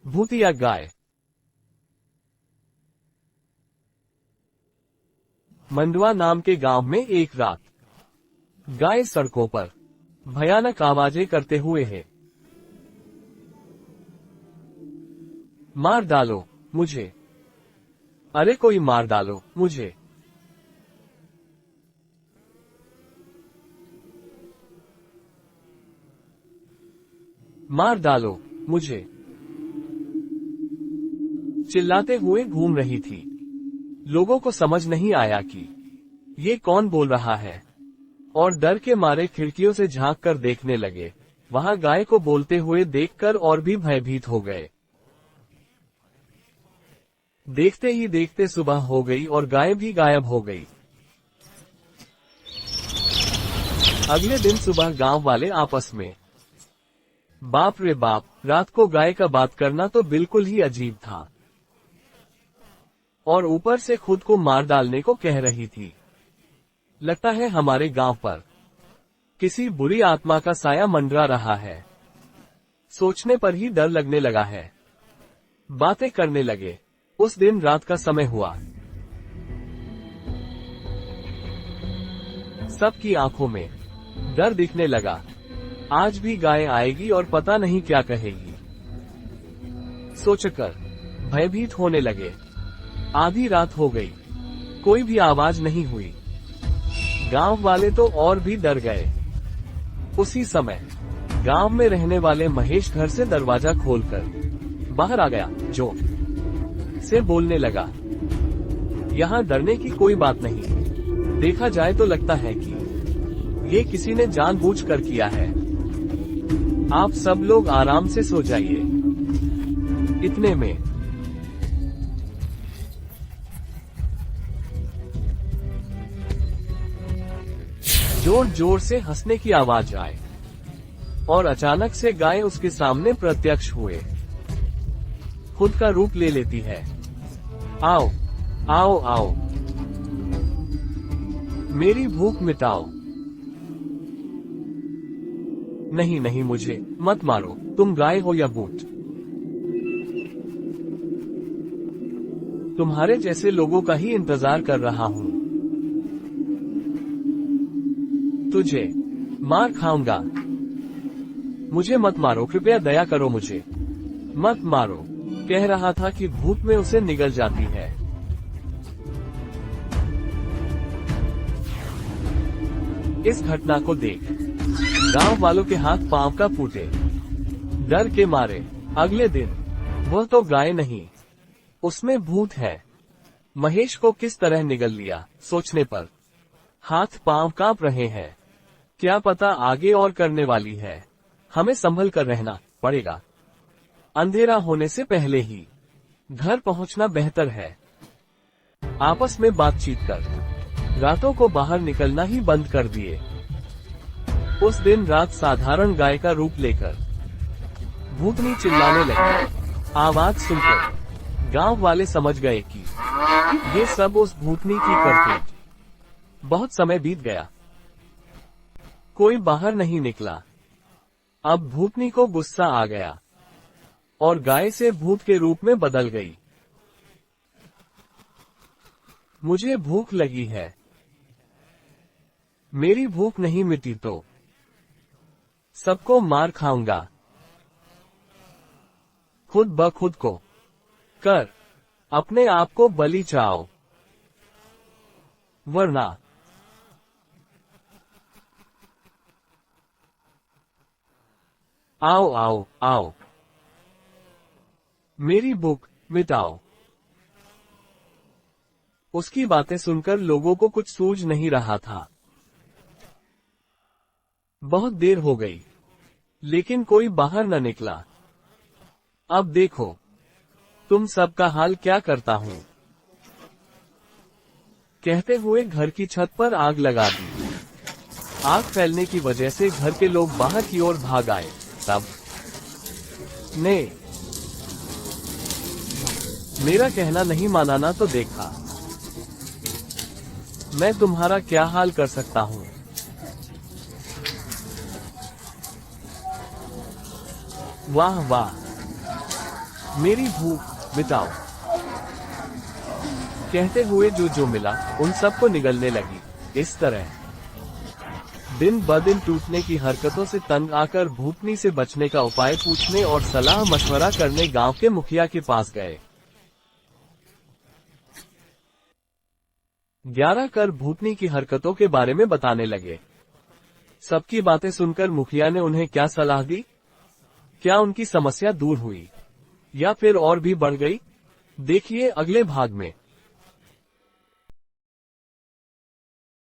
भूतिया गाय। मंडवा नाम के गांव में एक रात गाय सड़कों पर भयानक आवाजें करते हुए है। मार डालो मुझे, अरे कोई मार डालो मुझे। मार डालो मुझे, चिल्लाते हुए घूम रही थी। लोगों को समझ नहीं आया कि ये कौन बोल रहा है, और डर के मारे खिड़कियों से झांक कर देखने लगे। वहां गाय को बोलते हुए देखकर और भी भयभीत हो गए। देखते ही देखते सुबह हो गई और गाय भी गायब हो गई। अगले दिन सुबह गांव वाले आपस में, बाप रे बाप, रात को गाय का बात करना तो बिल्कुल ही अजीब था, और ऊपर से खुद को मार डालने को कह रही थी। लगता है हमारे गांव पर किसी बुरी आत्मा का साया मंडरा रहा है। सोचने पर ही डर लगने लगा है। बातें करने लगे। उस दिन रात का समय हुआ। सबकी आंखों में डर दिखने लगा। आज भी गाय आएगी और पता नहीं क्या कहेगी, सोचकर भयभीत होने लगे। आधी रात हो गई, कोई भी आवाज नहीं हुई। गांव वाले तो और भी डर गए। उसी समय गांव में रहने वाले महेश घर से दरवाजा खोलकर बाहर आ गया, जो से बोलने लगा, यहाँ डरने की कोई बात नहीं। देखा जाए तो लगता है कि ये किसी ने जानबूझकर किया है। आप सब लोग आराम से सो जाइए। इतने में जोर जोर से हंसने की आवाज आए, और अचानक से गाय उसके सामने प्रत्यक्ष हुए। खुद का रूप ले लेती है। आओ आओ आओ, मेरी भूख मिटाओ। नहीं नहीं, मुझे मत मारो, तुम गाय हो या भूत। तुम्हारे जैसे लोगों का ही इंतजार कर रहा हूँ। तुझे मार खाऊंगा। मुझे मत मारो, कृपया दया करो, मुझे मत मारो। कह रहा था कि भूत में उसे निगल जाती है। इस घटना को देख गांव वालों के हाथ पांव का फूटे, डर के मारे। अगले दिन वह तो गाय नहीं, उसमें भूत है। महेश को किस तरह निगल लिया, सोचने पर हाथ पांव कांप रहे हैं। क्या पता आगे और करने वाली है। हमें संभल कर रहना पड़ेगा। अंधेरा होने से पहले ही घर पहुंचना बेहतर है। आपस में बातचीत कर रातों को बाहर निकलना ही बंद कर दिए। उस दिन रात साधारण गाय का रूप लेकर भूतनी चिल्लाने लगी। आवाज सुनकर गांव वाले समझ गए कि ये सब उस भूतनी की करतूत। बहुत समय बीत गया, कोई बाहर नहीं निकला। अब भूतनी को गुस्सा आ गया और गाय से भूत के रूप में बदल गई। मुझे भूख लगी है, मेरी भूख नहीं मिटी तो सबको मार खाऊंगा। खुद ब खुद को कर अपने आप को बलि चाओ, वरना आओ आओ आओ, मेरी भूख मिटाओ। उसकी बातें सुनकर लोगों को कुछ सूझ नहीं रहा था। बहुत देर हो गई, लेकिन कोई बाहर न निकला। अब देखो तुम सबका हाल क्या करता हूँ। कहते हुए घर की छत पर आग लगा दी। आग फैलने की वजह से घर के लोग बाहर की ओर भाग आए। तब ने मेरा कहना नहीं माना ना तो देखा, मैं तुम्हारा क्या हाल कर सकता हूँ। वाह वाह, मेरी भूख मिटाओ। कहते हुए जो मिला उन सबको निगलने लगी। इस तरह दिन ब दिन टूटने की हरकतों से तंग आकर भूतनी से बचने का उपाय पूछने और सलाह मशवरा करने गांव के मुखिया के पास गए। 11 कर भूतनी की हरकतों के बारे में बताने लगे। सबकी बातें सुनकर मुखिया ने उन्हें क्या सलाह दी? क्या उनकी समस्या दूर हुई या फिर और भी बढ़ गई? देखिए अगले भाग में।